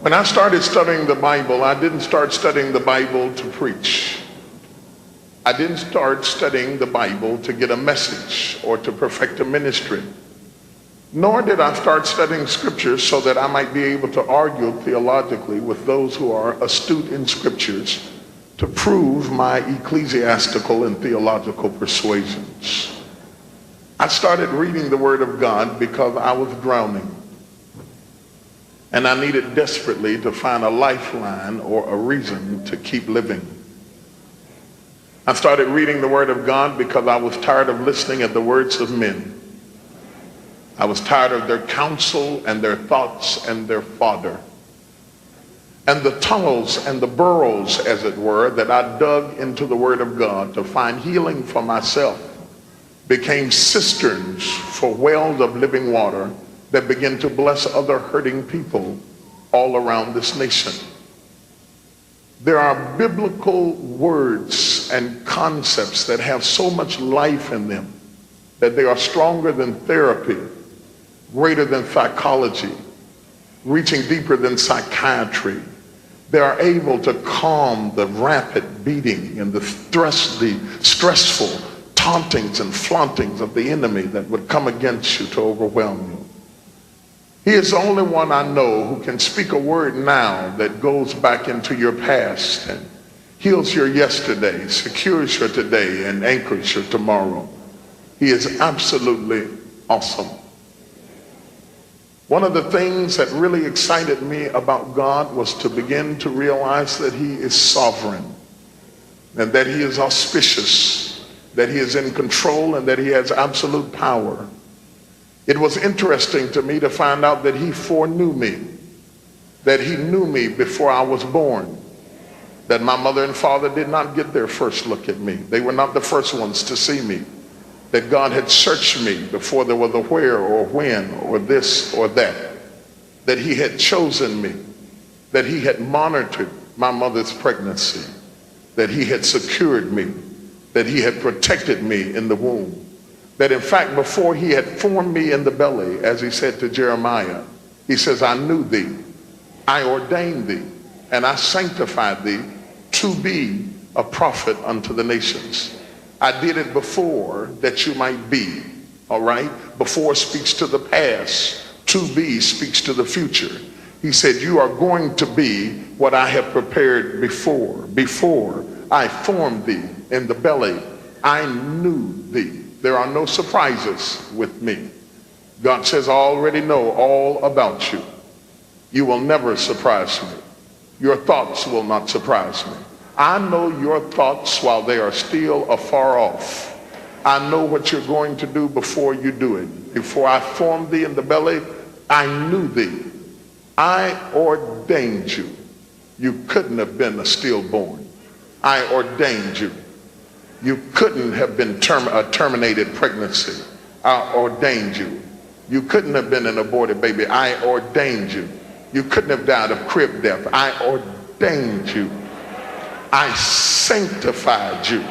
When I started studying the Bible, I didn't start studying the Bible to preach. I didn't start studying the Bible to get a message or to perfect a ministry. Nor did I start studying scriptures so that I might be able to argue theologically with those who are astute in scriptures to prove my ecclesiastical and theological persuasions. I started reading the Word of God because I was drowning. And I needed desperately to find a lifeline or a reason to keep living. I started reading the Word of God because I was tired of listening at the words of men. I was tired of their counsel and their thoughts and their fodder. And the tunnels and the burrows, as it were, that I dug into the Word of God to find healing for myself became cisterns for wells of living water that began to bless other hurting people all around this nation. There are biblical words and concepts that have so much life in them that they are stronger than therapy, greater than psychology, reaching deeper than psychiatry. They are able to calm the rapid beating and the stressful tauntings and flauntings of the enemy that would come against you to overwhelm you. He is the only one I know who can speak a word now that goes back into your past and heals your yesterday, secures your today, and anchors your tomorrow. He is absolutely awesome. One of the things that really excited me about God was to begin to realize that he is sovereign and that he is auspicious, that he is in control, and that he has absolute power. It was interesting to me to find out that he foreknew me, that he knew me before I was born, that my mother and father did not get their first look at me. They were not the first ones to see me, that God had searched me before there was a where or when or this or that he had chosen me, that he had monitored my mother's pregnancy, that he had secured me, that he had protected me in the womb. That in fact, before he had formed me in the belly, as he said to Jeremiah, he says, I knew thee, I ordained thee, and I sanctified thee to be a prophet unto the nations. I did it before that you might be, all right? Before speaks to the past, to be speaks to the future. He said, you are going to be what I have prepared before. Before I formed thee in the belly, I knew thee. There are no surprises with me. God says, I already know all about you. You will never surprise me. Your thoughts will not surprise me. I know your thoughts while they are still afar off. I know what you're going to do before you do it. Before I formed thee in the belly, I knew thee. I ordained you. You couldn't have been a stillborn. I ordained you. You couldn't have been a terminated pregnancy. I ordained you. You couldn't have been an aborted baby. I ordained you. You couldn't have died of crib death. I ordained you. I sanctified you.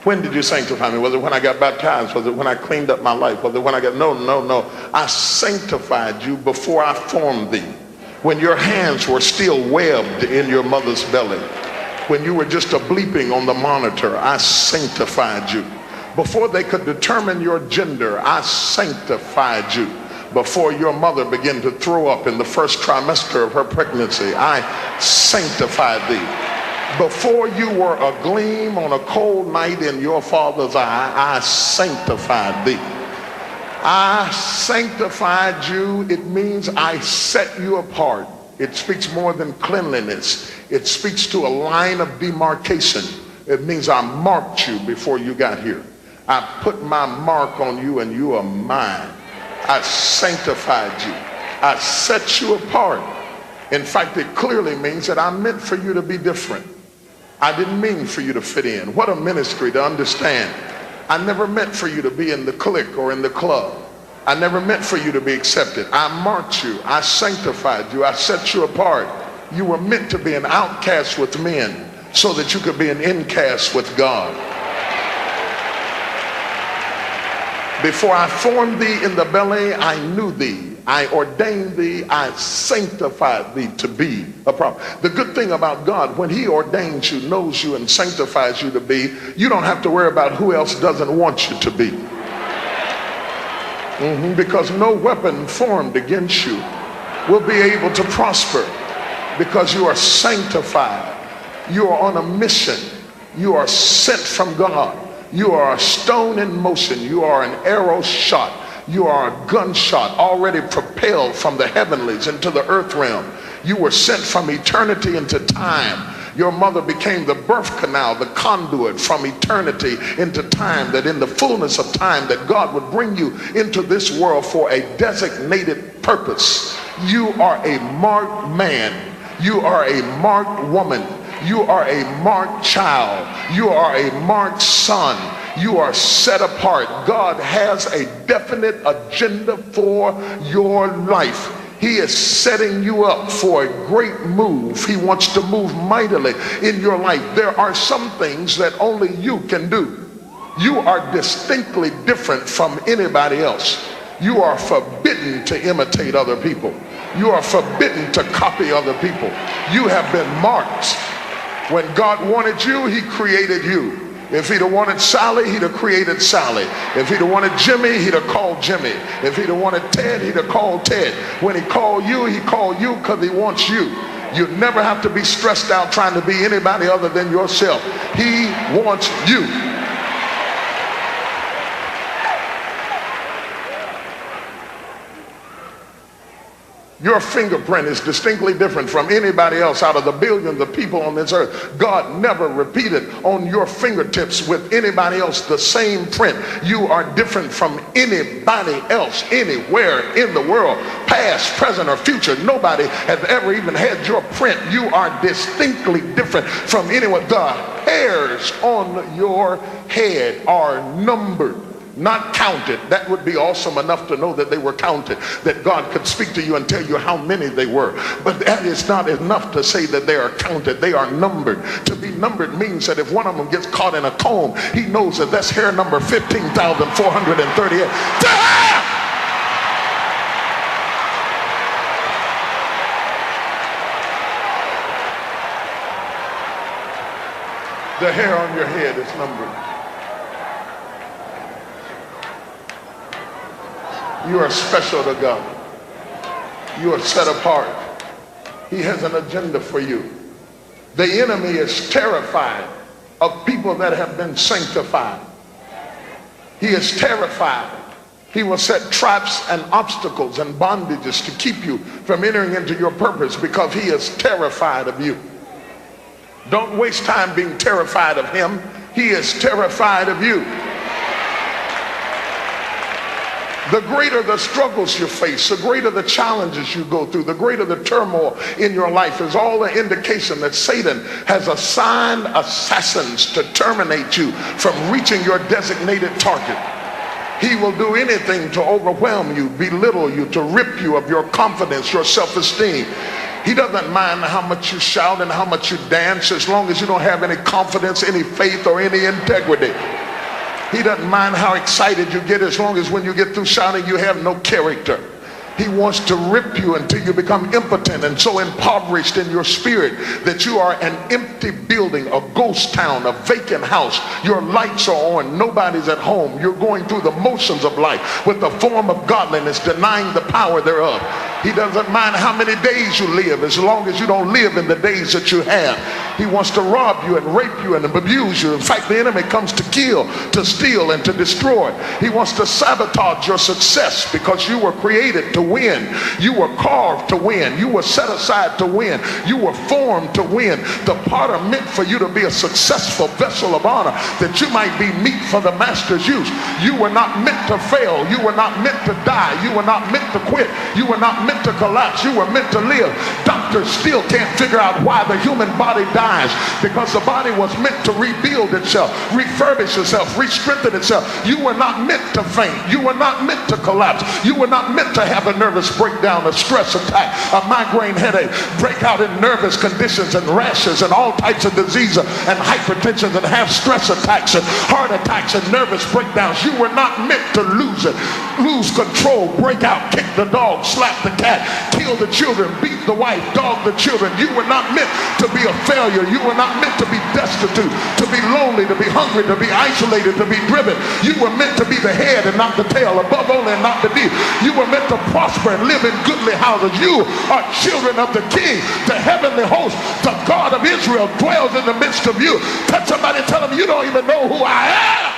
When did you sanctify me? Was it when I got baptized? Was it when I cleaned up my life? Was it when I got, no. I sanctified you before I formed thee. When your hands were still webbed in your mother's belly. When you were just a bleeping on the monitor, I sanctified you. Before they could determine your gender, I sanctified you. Before your mother began to throw up in the first trimester of her pregnancy, I sanctified thee. Before you were a gleam on a cold night in your father's eye, I sanctified thee. I sanctified you. It means I set you apart. It speaks more than cleanliness. It speaks to a line of demarcation. It means I marked you before you got here. I put my mark on you and you are mine. I sanctified you. I set you apart. In fact, it clearly means that I meant for you to be different. I didn't mean for you to fit in. What a ministry to understand. I never meant for you to be in the clique or in the club. I never meant for you to be accepted. I marked you. I sanctified you. I set you apart. You were meant to be an outcast with men so that you could be an incast with God. Before I formed thee in the belly, I knew thee. I ordained thee, I sanctified thee to be a prophet. The good thing about God, when he ordains you, knows you, and sanctifies you to be, you don't have to worry about who else doesn't want you to be. Because no weapon formed against you will be able to prosper, because you are sanctified. You are on a mission. You are sent from God. You are a stone in motion. You are an arrow shot. You are a gunshot already propelled from the heavenlies into the earth realm. You were sent from eternity into time. Your mother became the birth canal, the conduit from eternity into time, that in the fullness of time that God would bring you into this world for a designated purpose. You are a marked man. You are a marked woman. You are a marked child. You are a marked son. You are set apart. God has a definite agenda for your life. He is setting you up for a great move. He wants to move mightily in your life. There are some things that only you can do. You are distinctly different from anybody else. You are forbidden to imitate other people. You are forbidden to copy other people. You have been marked. When God wanted you, he created you. If he'd have wanted Sally, he'd have created Sally. If he'd have wanted Jimmy, he'd have called Jimmy. If he'd have wanted Ted, he'd have called Ted. When he called you because he wants you. You never have to be stressed out trying to be anybody other than yourself. He wants you. Your fingerprint is distinctly different from anybody else out of the billions of people on this earth. God never repeated on your fingertips with anybody else the same print. You are different from anybody else anywhere in the world, past, present, or future. Nobody has ever even had your print. You are distinctly different from anyone. The hairs on your head are numbered, not counted. That would be awesome enough to know that they were counted, that God could speak to you and tell you how many they were. But that is not enough to say that they are counted. They are numbered. To be numbered means that if one of them gets caught in a comb, he knows that that's hair number 15,438. The hair on your head is numbered. You are special to God. You are set apart. He has an agenda for you. The enemy is terrified of people that have been sanctified. He is terrified. He will set traps and obstacles and bondages to keep you from entering into your purpose because he is terrified of you. Don't waste time being terrified of him. He is terrified of you. The greater the struggles you face, the greater the challenges you go through, the greater the turmoil in your life is all the indication that Satan has assigned assassins to terminate you from reaching your designated target. He will do anything to overwhelm you, belittle you, to rip you of your confidence, your self-esteem. He doesn't mind how much you shout and how much you dance, as long as you don't have any confidence, any faith, or any integrity. He doesn't mind how excited you get, as long as when you get through shouting you have no character. He wants to rip you until you become impotent and so impoverished in your spirit that you are an empty building, a ghost town, a vacant house. Your lights are on, nobody's at home. You're going through the motions of life with the form of godliness, denying the power thereof. He doesn't mind how many days you live, as long as you don't live in the days that you have. He wants to rob you and rape you and abuse you. In fact, the enemy comes to kill, to steal, and to destroy. He wants to sabotage your success because you were created to win. You were carved to win. You were set aside to win. You were formed to win. The potter meant for you to be a successful vessel of honor, that you might be meat for the master's use. You were not meant to fail. You were not meant to die. You were not meant to quit. You were not meant to collapse. You were meant to live. Doctor doctors still can't figure out why the human body dies, because the body was meant to rebuild itself, refurbish itself, re-strengthen itself. You were not meant to faint. You were not meant to collapse. You were not meant to have a nervous breakdown, a stress attack, a migraine headache, break out in nervous conditions and rashes and all types of diseases and hypertension, and have stress attacks and heart attacks and nervous breakdowns. You were not meant to lose it, lose control, break out, kick the dog, slap the cat, kill the children, beat the wife, dog the children. You were not meant to be a failure. You were not meant to be destitute, to be lonely, to be hungry, to be isolated, to be driven. You were meant to be the head and not the tail, above only and not beneath. You were meant to prosper and live in goodly houses. You are children of the King, the heavenly host. The God of Israel dwells in the midst of you. Touch somebody and tell them, you don't even know who I am.